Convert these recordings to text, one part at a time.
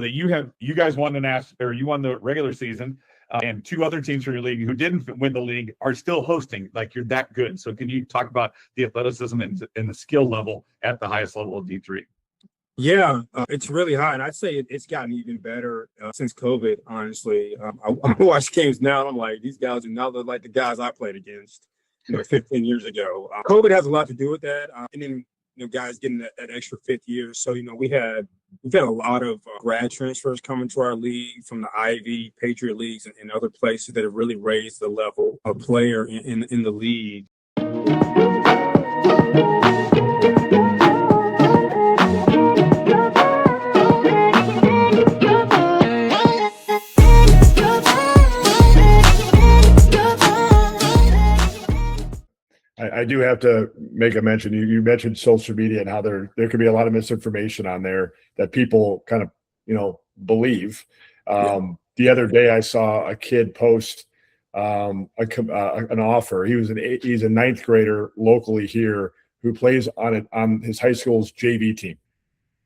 that you guys won you won the regular season, and two other teams from your league who didn't win the league are still hosting. Like, you're that good. So can you talk about the athleticism and the skill level at the highest level of D3? Yeah, it's really high, and I'd say it's gotten even better since COVID, honestly. I watch games now, and I'm like, these guys do not look like the guys I played against 15 years ago. COVID has a lot to do with that, and then guys getting that extra fifth year. So we've had a lot of grad transfers coming to our league from the Ivy, Patriot leagues, and other places that have really raised the level of player in the league. I do have to make a mention. You mentioned social media and how there could be a lot of misinformation on there that people kind of, believe. The other day I saw a kid post an offer. He's a ninth grader locally here who plays on his high school's JV team.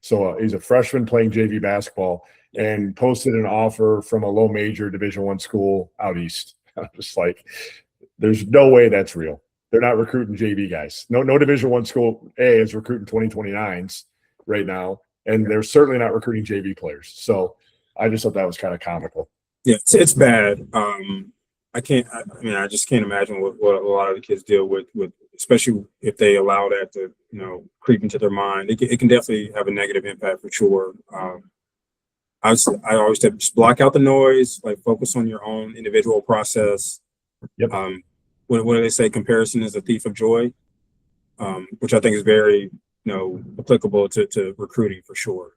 So he's a freshman playing JV basketball and posted an offer from a low major Division I school out east. I'm just like, there's no way that's real. They're not recruiting JV guys. No Division I school A is recruiting 2029s right now, and they're certainly not recruiting JV players. So I just thought that was kind of comical. Yeah, it's bad. I just can't imagine what a lot of the kids deal with, especially if they allow that to creep into their mind. It can definitely have a negative impact for sure. I always say just block out the noise, like focus on your own individual process. Yep. What do they say? Comparison is a thief of joy, which I think is very, applicable to recruiting for sure.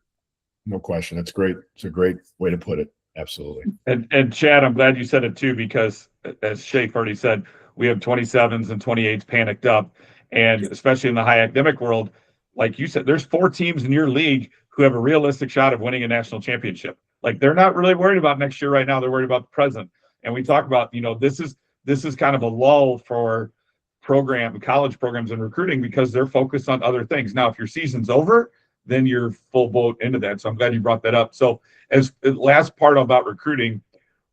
No question. That's great. It's a great way to put it. Absolutely. And Chad, I'm glad you said it too, because as Schafer already said, we have 27s and 28s panicked up. And especially in the high academic world, like you said, there's 4 teams in your league who have a realistic shot of winning a national championship. Like, they're not really worried about next year right now. They're worried about the present. And we talk about, this is kind of a lull for college programs and recruiting because they're focused on other things. Now, if your season's over, then you're full boat into that. So I'm glad you brought that up. So as the last part about recruiting,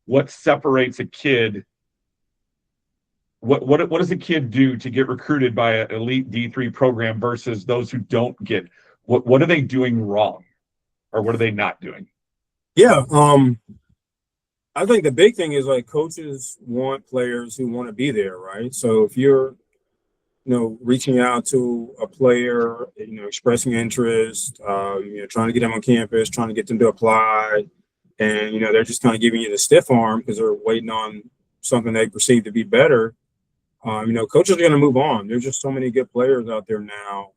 what separates a kid? What does a kid do to get recruited by an elite D3 program versus those who don't get? What are they doing wrong, or what are they not doing? Yeah, I think the big thing is, like, coaches want players who want to be there, right? So if you're, reaching out to a player, expressing interest, trying to get them on campus, trying to get them to apply, and, they're just kind of giving you the stiff arm because they're waiting on something they perceive to be better, coaches are going to move on. There's just so many good players out there now.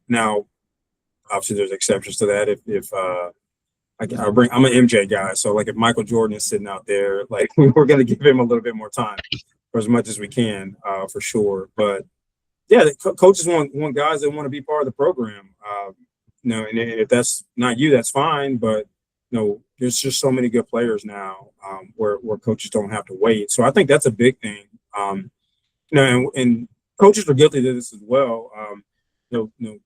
Now, obviously, there's exceptions to that. I'm an MJ guy, so like if Michael Jordan is sitting out there, like we're going to give him a little bit more time, for as much as we can, for sure. But yeah, coaches want guys that want to be part of the program. And if that's not you, that's fine. But there's just so many good players now, where coaches don't have to wait. So I think that's a big thing. And coaches are guilty of this as well.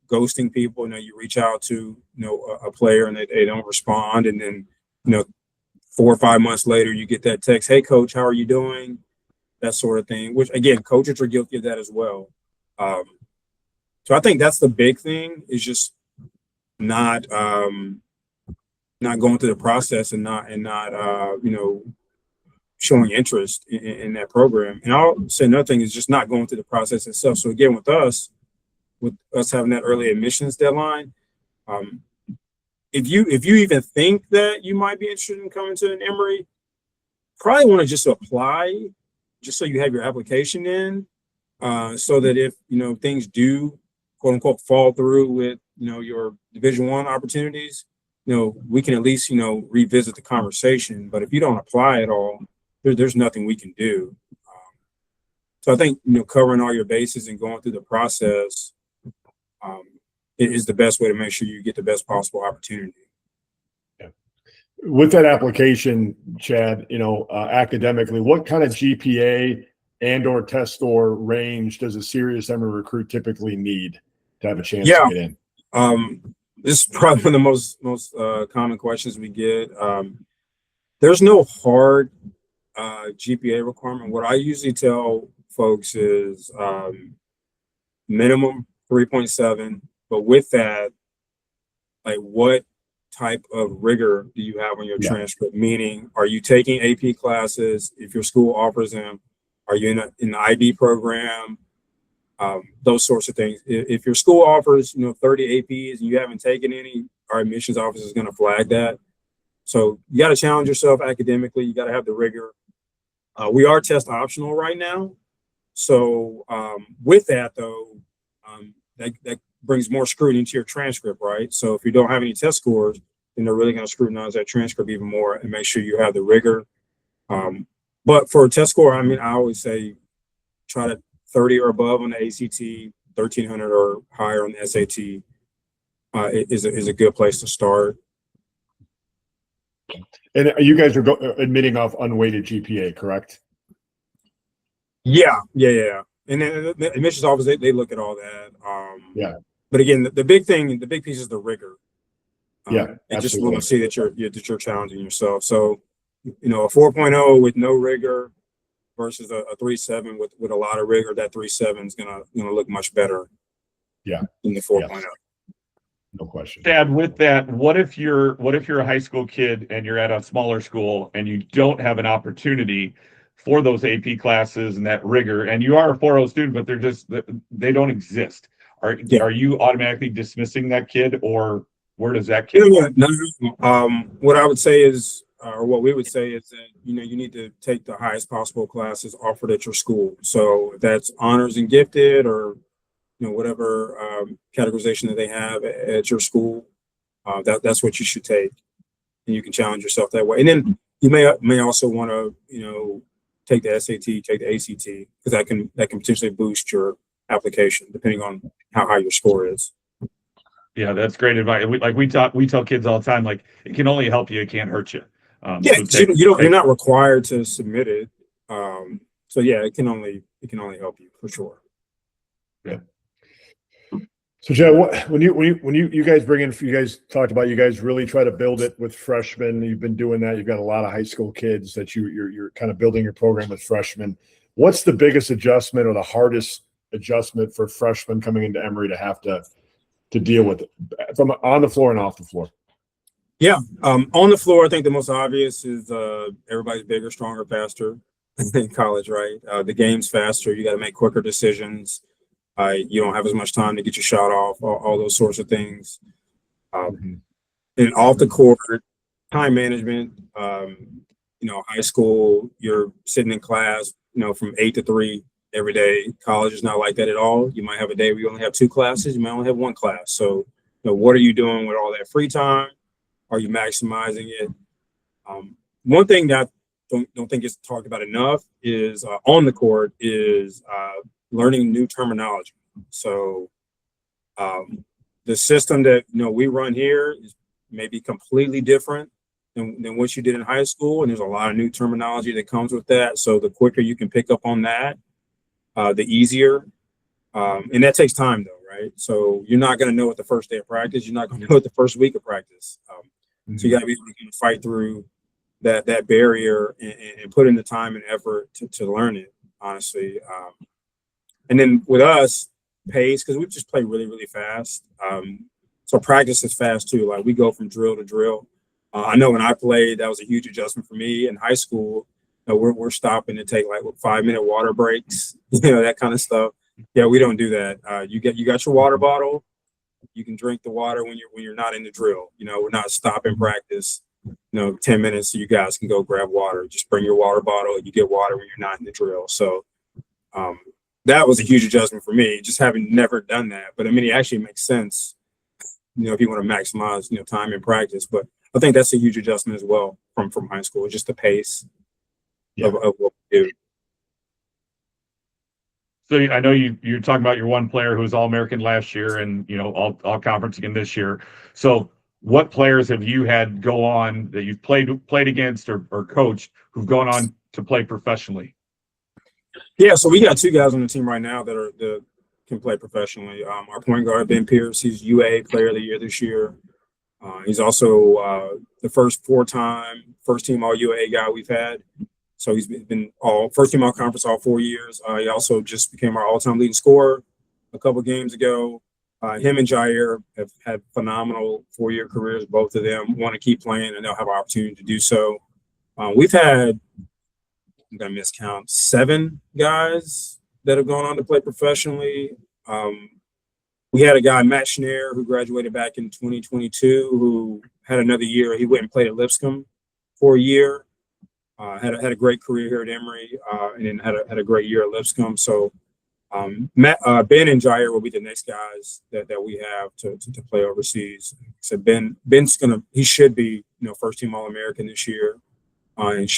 Ghosting people. You reach out to a player and they don't respond, and then 4 or 5 months later you get that text, "Hey coach, how are you doing?" That sort of thing. Which again, coaches are guilty of that as well. So I think that's the big thing, is just not going through the process and not showing interest in that program. And I'll say another thing is just not going through the process itself. So again, with us having that early admissions deadline, if you even think that you might be interested in coming to an Emory, probably want to just apply, just so you have your application in, so that if things do quote unquote fall through with your Division I opportunities, we can at least revisit the conversation. But if you don't apply at all, there's nothing we can do. So I think covering all your bases and going through the process is the best way to make sure you get the best possible opportunity. Yeah. With that application, Chad, academically, what kind of GPA and/or test score range does a serious Emory recruit typically need to have a chance to get in? this is probably one of the most common questions we get. There's no hard GPA requirement. What I usually tell folks is minimum 3.7, but with that, like what type of rigor do you have on your transcript? Meaning, are you taking AP classes if your school offers them? Are you in the IB program? Those sorts of things. If your school offers, 30 APs and you haven't taken any, our admissions office is going to flag that. So you got to challenge yourself academically. You got to have the rigor. We are test optional right now. So with that, though, that brings more scrutiny to your transcript, right? So if you don't have any test scores, then they're really going to scrutinize that transcript even more and make sure you have the rigor. But for a test score, I always say try to 30 or above on the ACT, 1300 or higher on the SAT is a good place to start. And you guys are admitting off unweighted GPA, correct? Yeah. And then the admissions office, they look at all that. But again, the big piece is the rigor. And just want to see that you're challenging yourself. So, a 4.0 with no rigor versus a 3.7 with a lot of rigor, that 3.7 is gonna look much better. Yeah. In the 4.0. No question. Dad, with that, what if you're a high school kid and you're at a smaller school and you don't have an opportunity for those AP classes and that rigor, and you are a 4.0 student, but they don't exist? Are you automatically dismissing that kid, or where does that kid go? No. What I would say is, or what we would say is that, you need to take the highest possible classes offered at your school. So if that's honors and gifted or, whatever categorization that they have at your school, that's what you should take. And you can challenge yourself that way. And then you may also want to, take the SAT, take the ACT, because that can potentially boost your application depending on how high your score is. Yeah, that's great advice. We tell kids all the time, like, it can only help you, it can't hurt you. You're not required to submit it. So yeah, it can only help you for sure. Yeah. So Chad, when you guys bring in, you guys talked about, you guys really try to build it with freshmen. You've been doing that. You've got a lot of high school kids that you're kind of building your program with freshmen. What's the biggest adjustment or the hardest adjustment for freshmen coming into Emory to have to deal with it from on the floor and off the floor? Yeah, on the floor, I think the most obvious is everybody's bigger, stronger, faster in college, right? The game's faster. You got to make quicker decisions. You don't have as much time to get your shot off, all those sorts of things. And off the court, time management, high school, you're sitting in class, from 8 to 3 every day. College is not like that at all. You might have a day where you only have 2 classes. You might only have 1 class. So, what are you doing with all that free time? Are you maximizing it? One thing that I don't think is talked about enough is on the court is learning new terminology. So the system that we run here is maybe completely different than what you did in high school, and there's a lot of new terminology that comes with that. So the quicker you can pick up on that, the easier. And that takes time, though, right? So you're not going to know it the first day of practice. You're not going to know it the first week of practice. So you got to be able to fight through that barrier and put in the time and effort to learn it, honestly. And then with us, pace, because we just play really, really fast. So practice is fast too. Like we go from drill to drill. I know when I played, that was a huge adjustment for me in high school. We're stopping to take like 5-minute water breaks, that kind of stuff. Yeah, we don't do that. You got your water bottle. You can drink the water when you're not in the drill. We're not stopping practice. 10 minutes so you guys can go grab water. Just bring your water bottle. You get water when you're not in the drill. So that was a huge adjustment for me, just having never done that. But it actually makes sense, if you want to maximize, time in practice. But I think that's a huge adjustment as well from high school, just the pace of what we do. So I know you're talking about your one player who was All-American last year and, all conference again this year. So what players have you had go on that you've played against or coached who've gone on to play professionally? Yeah, so we got 2 guys on the team right now that are the can play professionally. Our point guard, Ben Pierce, he's UA Player of the Year this year. He's also the first first-team All-UA guy we've had. So he's been first-team All-Conference all 4 years. He also just became our all-time leading scorer a couple games ago. Him and Jair have had phenomenal 4-year careers. Both of them want to keep playing, and they'll have an opportunity to do so. We've had, I'm going to miscount, 7 guys that have gone on to play professionally. We had a guy, Matt Schneer, who graduated back in 2022, who had another year. He went and played at Lipscomb for a year. Had a great career here at Emory, and then had a great year at Lipscomb. So Ben and Jair will be the next guys that we have to play overseas. So he should be first team All-American this year, and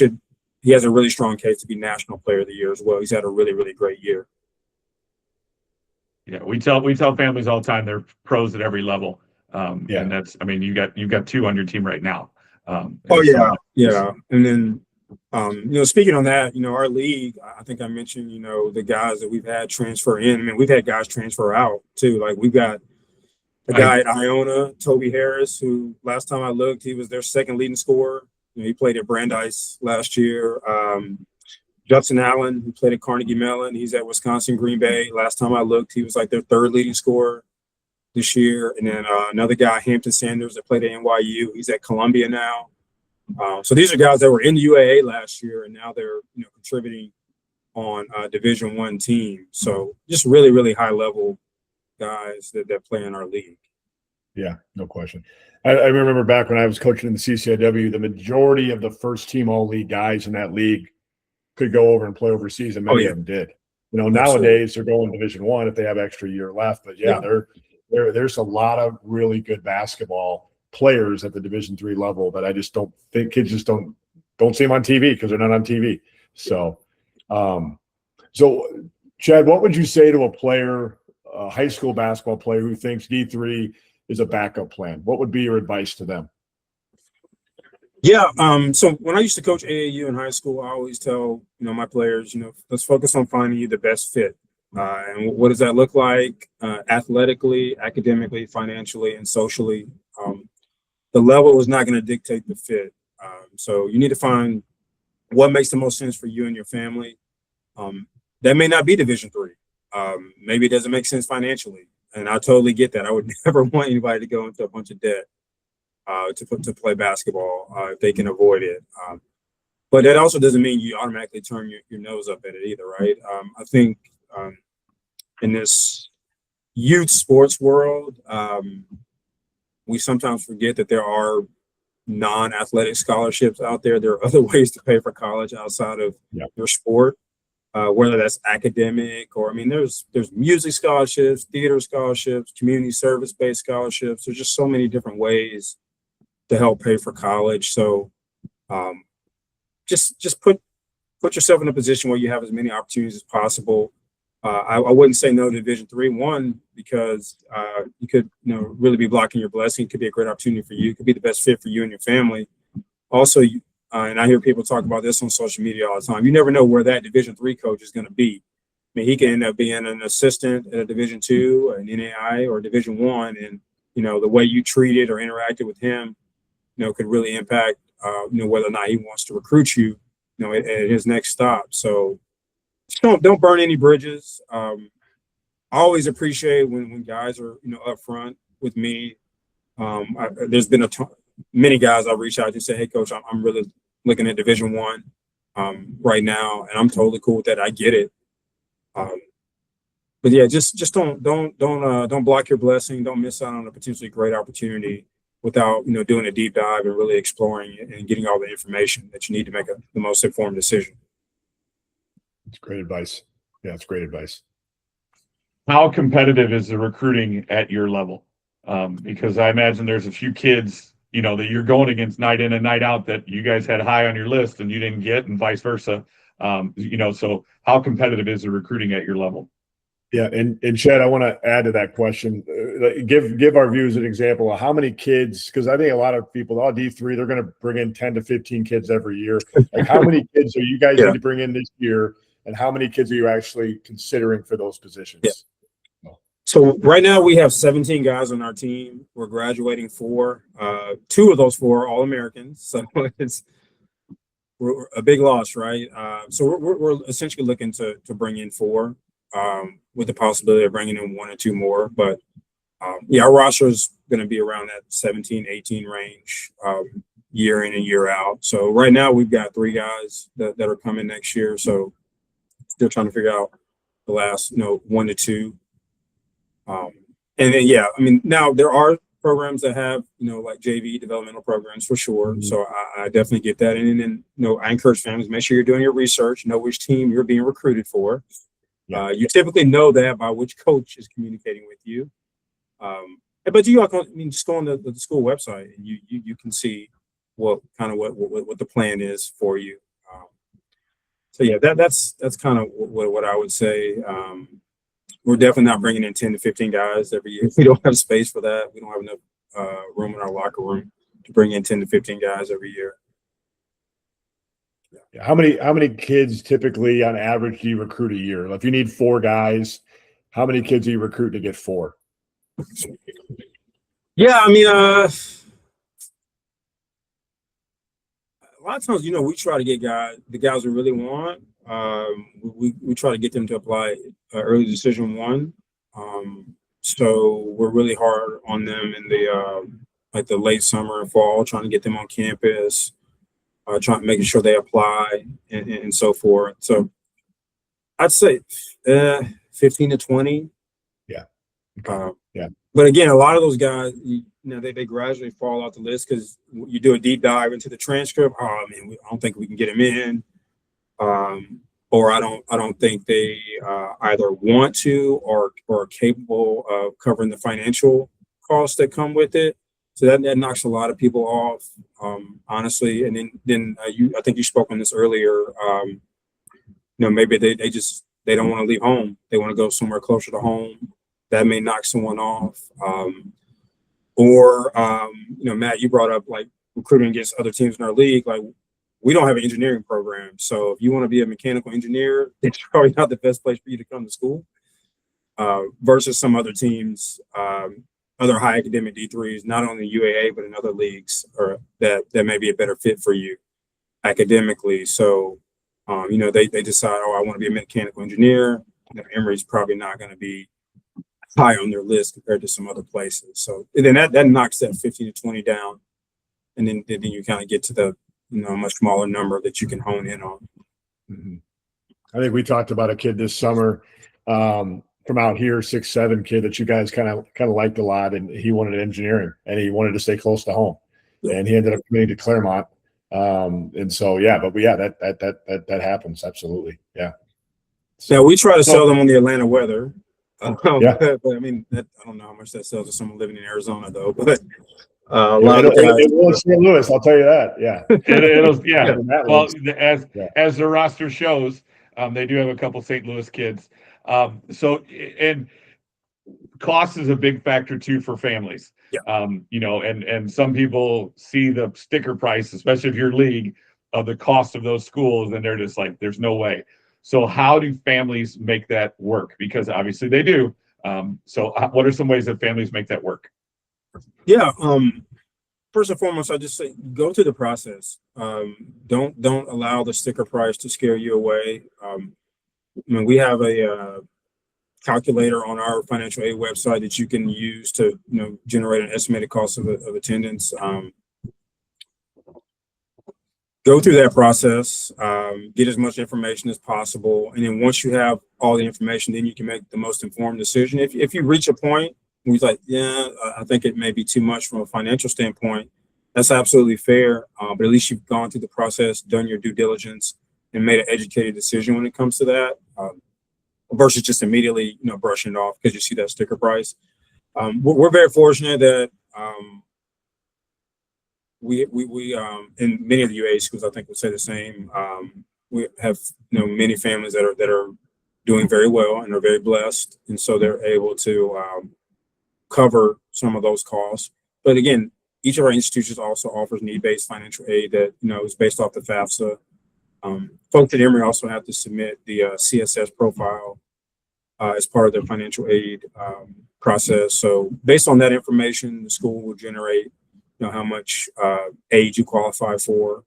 he has a really strong case to be National Player of the Year as well. He's had a really, really great year. Yeah, we tell families all the time they're pros at every level. And that's, I mean, you've got 2 on your team right now. Yeah. And then speaking on that, our league, I think I mentioned, the guys that we've had transfer in. I mean, we've had guys transfer out too. Like we've got a guy at Iona, Toby Harris, who last time I looked, he was their second leading scorer. He played at Brandeis last year. Judson Allen, who played at Carnegie Mellon, he's at Wisconsin Green Bay. Last time I looked, he was like their 3rd leading scorer this year. And then another guy, Hampton Sanders, that played at NYU. He's at Columbia now. So these are guys that were in the UAA last year, and now they're contributing on Division I team. So just really, really high level guys that play in our league. Yeah, no question. I remember back when I was coaching in the CCIW, the majority of the first team all-league guys in that league could go over and play overseas, and many of them did. Nowadays they're going Division I if they have extra year left. But there's a lot of really good basketball players at the Division III level that I just don't think kids just don't see them on TV because they're not on TV. So, Chad, what would you say to a player, a high school basketball player who thinks D3 is a backup plan? What would be your advice to them? Yeah. So when I used to coach AAU in high school, I always tell, my players, let's focus on finding you the best fit. And what does that look like? Athletically, academically, financially, and socially. The level is not going to dictate the fit. So you need to find what makes the most sense for you and your family. That may not be Division III. Maybe it doesn't make sense financially. And I totally get that. I would never want anybody to go into a bunch of debt to play basketball if they can avoid it. But that also doesn't mean you automatically turn your nose up at it either, right? I think in this youth sports world, we sometimes forget that there are non-athletic scholarships out there. There are other ways to pay for college outside of your sport, whether that's academic or, there's music scholarships, theater scholarships, community service-based scholarships. There's just so many different ways to help pay for college. So just put yourself in a position where you have as many opportunities as possible. I wouldn't say no to Division III. One, because you could really be blocking your blessing. It could be a great opportunity for you. It could be the best fit for you and your family. Also, and I hear people talk about this on social media all the time, you never know where that Division III coach is going to be. He can end up being an assistant at a Division II, an NAI, or Division I, and the way you treated or interacted with him could really impact whether or not he wants to recruit you at his next stop. So don't burn any bridges. I always appreciate when guys are upfront with me. There's been many guys I've reached out to say, hey coach, I'm really looking at Division I right now, and I'm totally cool with that. I get it. But yeah, just don't block your blessing. Don't miss out on a potentially great opportunity without doing a deep dive and really exploring it and getting all the information that you need to make the most informed decision. It's great advice. Yeah, it's great advice. How competitive is the recruiting at your level? Because I imagine there's a few kids, that you're going against night in and night out that you guys had high on your list and you didn't get, and vice versa. So how competitive is the recruiting at your level? Yeah, and Chad, I want to add to that question. Give our viewers an example of how many kids, because I think a lot of people, D3, they're going to bring in 10 to 15 kids every year. Like, how many kids are you guys going to bring in this year, and how many kids are you actually considering for those positions? Yeah. So right now we have 17 guys on our team. We're graduating 4. 2 of those 4 are All-Americans. So we're a big loss, right? So we're essentially looking to bring in 4 with the possibility of bringing in 1 or 2 more. But yeah, our roster is going to be around that 17, 18 range year in and year out. So right now we've got 3 guys that are coming next year. So still trying to figure out the last, 1 to 2. And then, yeah, I mean, now there are programs that have, like JV developmental programs for sure. Mhm. So I definitely get that. And then, I encourage families, make sure you're doing your research, know which team you're being recruited for. Yeah. You typically know that by which coach is communicating with you. But you all can, just go on the school website and you can see what the plan is for you. So yeah, that's kind of what I would say. We're definitely not bringing in 10 to 15 guys every year. We don't have space for that. We don't have enough room in our locker room to bring in 10 to 15 guys every year. Yeah. How many kids typically on average do you recruit a year? If you need 4 guys, how many kids do you recruit to get 4? Yeah, I mean, a lot of times, we try to get the guys we really want. We try to get them to apply early decision 1. So we're really hard on them in the like the late summer and fall, trying to get them on campus, making sure they apply and so forth. So I'd say 15 to 20. Yeah. Yeah. But again, a lot of those guys, they gradually fall off the list because you do a deep dive into the transcript. Oh man, I don't think we can get him in. Or I don't think they either want to or are capable of covering the financial costs that come with it. So that knocks a lot of people off, honestly. And then I think you spoke on this earlier. Maybe they don't want to leave home. They want to go somewhere closer to home. That may knock someone off. Or Matt, you brought up like recruiting against other teams in our league. Like, we don't have an engineering program. So if you want to be a mechanical engineer, it's probably not the best place for you to come to school. Versus some other teams, other high academic D3s, not only UAA, but in other leagues, or that may be a better fit for you academically. So, they decide, I want to be a mechanical engineer. Emory's probably not going to be high on their list compared to some other places. So then that knocks that 15 to 20 down. And then you kind of get to the, much smaller number that you can hone in on. Mm-hmm. I think we talked about a kid this summer from out here, 6'7" kid that you guys kind of liked a lot, and he wanted engineering and he wanted to stay close to home, and he ended up committing to Claremont. And so that happens, absolutely. Yeah. So we try to sell them on the Atlanta weather. Yeah. But I mean, I don't know how much that sells to someone living in Arizona though. But it will St. Louis, I'll tell you that. Yeah. It'll yeah. Well, as the roster shows, they do have a couple St. Louis kids. And cost is a big factor too for families. Yeah. And some people see the sticker price, especially if you're league, of the cost of those schools, and they're just like, there's no way. So how do families make that work? Because obviously they do. So what are some ways that families make that work? Yeah. First and foremost, I just say go through the process. Don't allow the sticker price to scare you away. We have a calculator on our financial aid website that you can use to generate an estimated cost of attendance. Go through that process, get as much information as possible, and then once you have all the information, then you can make the most informed decision. If you reach a point where you're like, yeah, I think it may be too much from a financial standpoint, that's absolutely fair. But at least you've gone through the process, done your due diligence, and made an educated decision when it comes to that, versus just immediately brushing it off because you see that sticker price. We're very fortunate that we in many of the UA schools, I think would say the same. We have many families that are doing very well and are very blessed, and so they're able to cover some of those costs. But again, each of our institutions also offers need-based financial aid that is based off the FAFSA. Folks at Emory also have to submit the CSS profile as part of their financial aid process. So based on that information, the school will generate, how much aid you qualify for.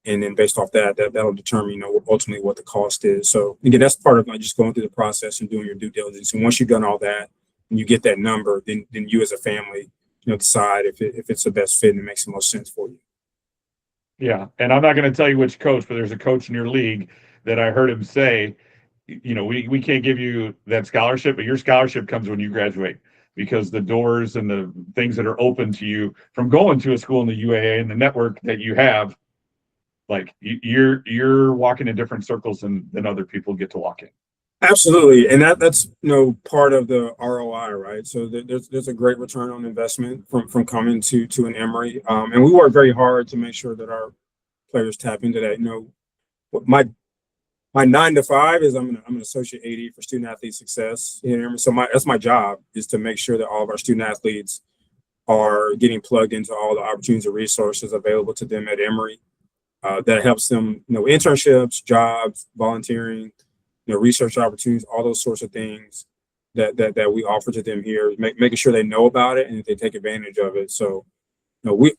And then based off that'll determine, ultimately what the cost is. So again, that's part of just going through the process and doing your due diligence. And once you've done all that and you get that number, then you as a family, decide if it's the best fit and it makes the most sense for you. Yeah. And I'm not going to tell you which coach, but there's a coach in your league that I heard him say, we can't give you that scholarship, but your scholarship comes when you graduate, because the doors and the things that are open to you from going to a school in the UAA and the network that you have, like you're walking in different circles than other people get to walk in. Absolutely, and that's part of the ROI, right? So there's a great return on investment from coming to an Emory, and we work very hard to make sure that our players tap into that. My 9 to 5 is I'm an associate AD for student athlete success. So that's my job, is to make sure that all of our student athletes are getting plugged into all the opportunities and resources available to them at Emory. That helps them, internships, jobs, volunteering, research opportunities, all those sorts of things that we offer to them here, making sure they know about it and they take advantage of it. So,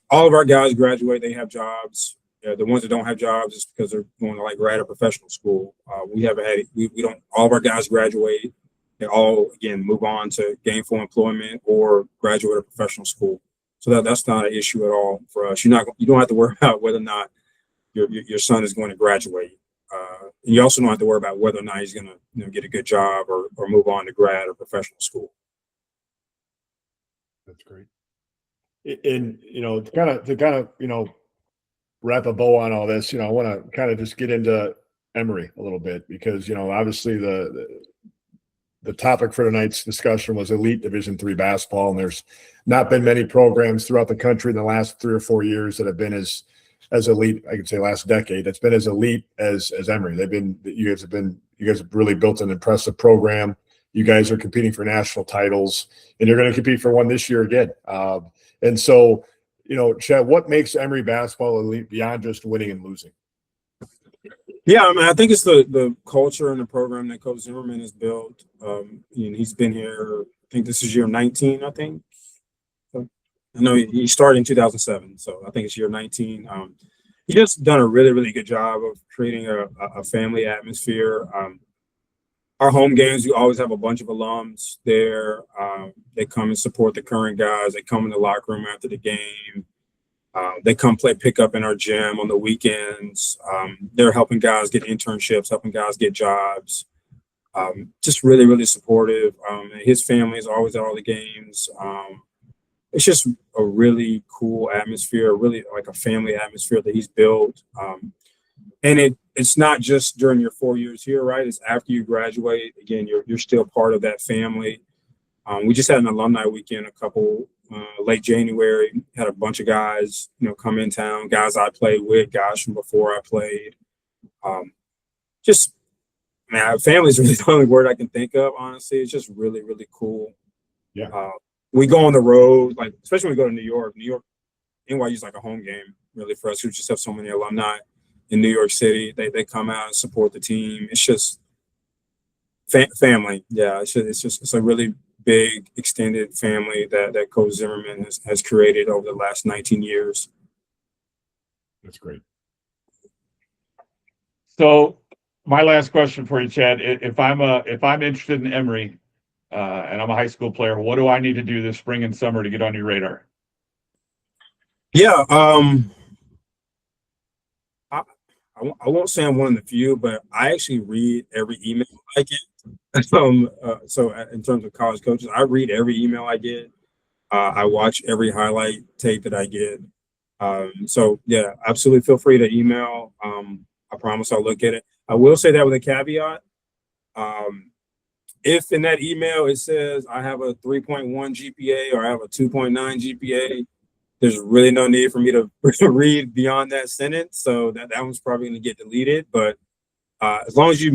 all of our guys graduate, they have jobs. The ones that don't have jobs is because they're going to grad or professional school. We haven't had it. We don't. All of our guys graduate. They all again move on to gainful employment or graduate or professional school. So that's not an issue at all for us. You don't have to worry about whether or not your son is going to graduate. And you also don't have to worry about whether or not he's going to get a good job or move on to grad or professional school. That's great. And to kind of wrap a bow on all this, I want to kind of just get into Emory a little bit, because obviously the topic for tonight's discussion was elite Division III basketball, and there's not been many programs throughout the country in the last 3 or 4 years that have been as elite, I could say last decade, that's been as elite as Emory. You guys have really built an impressive program. You guys are competing for national titles, and you're going to compete for one this year again. And so, Chad, what makes Emory basketball elite beyond just winning and losing? Yeah, I think it's the culture and the program that Coach Zimmerman has built. He's been here, I think this is year 19, I think. I know he started in 2007, so I think it's year 19. He just done a really, really good job of creating a family atmosphere. Our home games, we always have a bunch of alums there. They come and support the current guys. They come in the locker room after the game. They come play pickup in our gym on the weekends. They're helping guys get internships, helping guys get jobs. Just really, really supportive. His family is always at all the games. It's just a really cool atmosphere, really like a family atmosphere that he's built. And it's not just during your 4 years here, right? It's after you graduate. Again, you're still part of that family. We just had an alumni weekend, late January. Had a bunch of guys, come in town. Guys I played with, guys from before I played. Family is really the only word I can think of. Honestly, it's just really, really cool. Yeah. We go on the road, especially when we go to New York. NYU is like a home game, really, for us. We just have so many alumni in New York City. They come out and support the team. It's just family. Yeah, it's a really big extended family that Coach Zimmerman has created over the last 19 years. That's great. So my last question for you, Chad, if I'm interested in Emory, and I'm a high school player, what do I need to do this spring and summer to get on your radar? Yeah, I won't say I'm one of the few, but I actually read every email I get. So in terms of college coaches, I read every email I get. I watch every highlight tape that I get. So yeah, absolutely feel free to email. I promise I'll look at it. I will say that with a caveat. If in that email it says I have a 3.1 GPA or I have a 2.9 GPA, there's really no need for me to read beyond that sentence. So that one's probably going to get deleted. But as long as you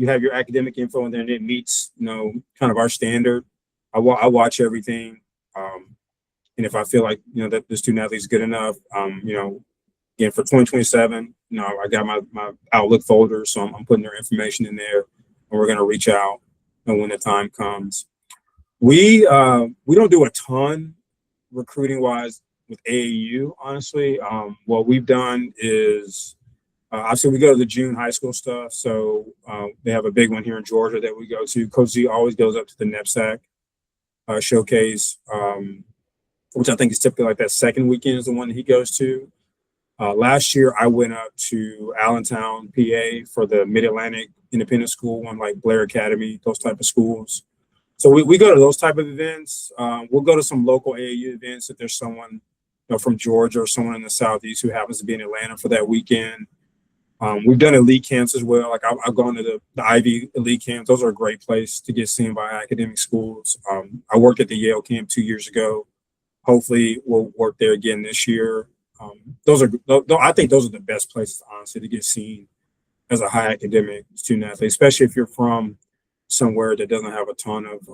have your academic info and then it meets, kind of our standard, I watch everything. And if I feel like, that the student athlete is good enough, again, for 2027, I got my Outlook folder, so I'm putting their information in there and we're going to reach out. when the time comes. We don't do a ton recruiting wise with AAU, honestly. What we've done is obviously we go to the June high school stuff. So they have a big one here in Georgia that we go to. Coach Z always goes up to the NEPSAC showcase, which I think is typically like that second weekend is the one that he goes to. Last year, I went up to Allentown, PA for the Mid-Atlantic Independent School one, like Blair Academy, those type of schools. So we go to those type of events. We'll go to some local AAU events if there's someone from Georgia or someone in the Southeast who happens to be in Atlanta for that weekend. We've done elite camps as well. Like I've gone to the Ivy elite camps. Those are a great place to get seen by academic schools. I worked at the Yale camp 2 years ago. Hopefully we'll work there again this year. I think those are the best places, honestly, to get seen as a high academic student athlete, especially if you're from somewhere that doesn't have a ton of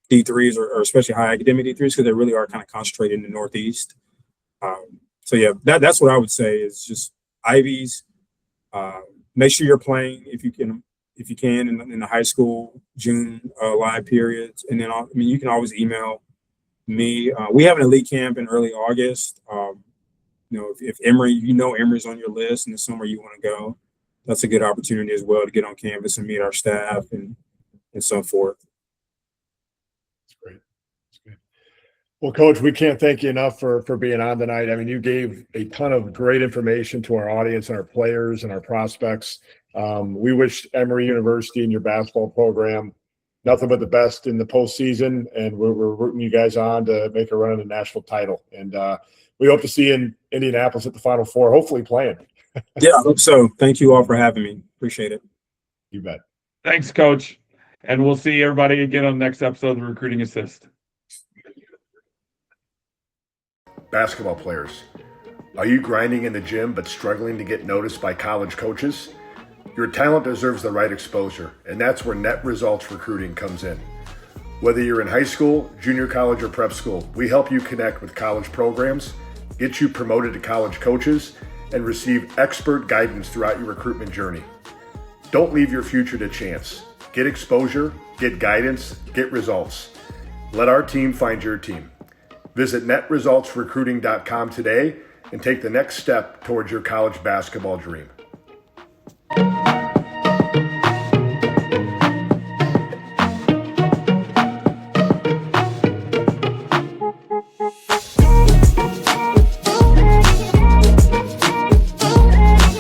D3s or especially high academic D3s, because they really are kind of concentrated in the Northeast. So yeah, that's what I would say is just Ivies. Make sure you're playing if you can in the high school June live periods, and then you can always email me. We have an elite camp in early August. If Emory's on your list and it's somewhere you want to go, that's a good opportunity as well to get on campus and meet our staff and so forth. That's great. That's good. Well, Coach, we can't thank you enough for being on tonight. I mean, you gave a ton of great information to our audience and our players and our prospects. We wish Emory University and your basketball program nothing but the best in the postseason, and we're rooting you guys on to make a run at the national title. And we hope to see you in Indianapolis at the Final Four, hopefully playing. Yeah, I hope so. Thank you all for having me. Appreciate it. You bet. Thanks, Coach. And we'll see everybody again on the next episode of the Recruiting Assist. Basketball players, are you grinding in the gym but struggling to get noticed by college coaches? Your talent deserves the right exposure, and that's where Net Results Recruiting comes in. Whether you're in high school, junior college, or prep school, we help you connect with college programs, get you promoted to college coaches, and receive expert guidance throughout your recruitment journey. Don't leave your future to chance. Get exposure, get guidance, get results. Let our team find your team. Visit netresultsrecruiting.com today and take the next step towards your college basketball dream.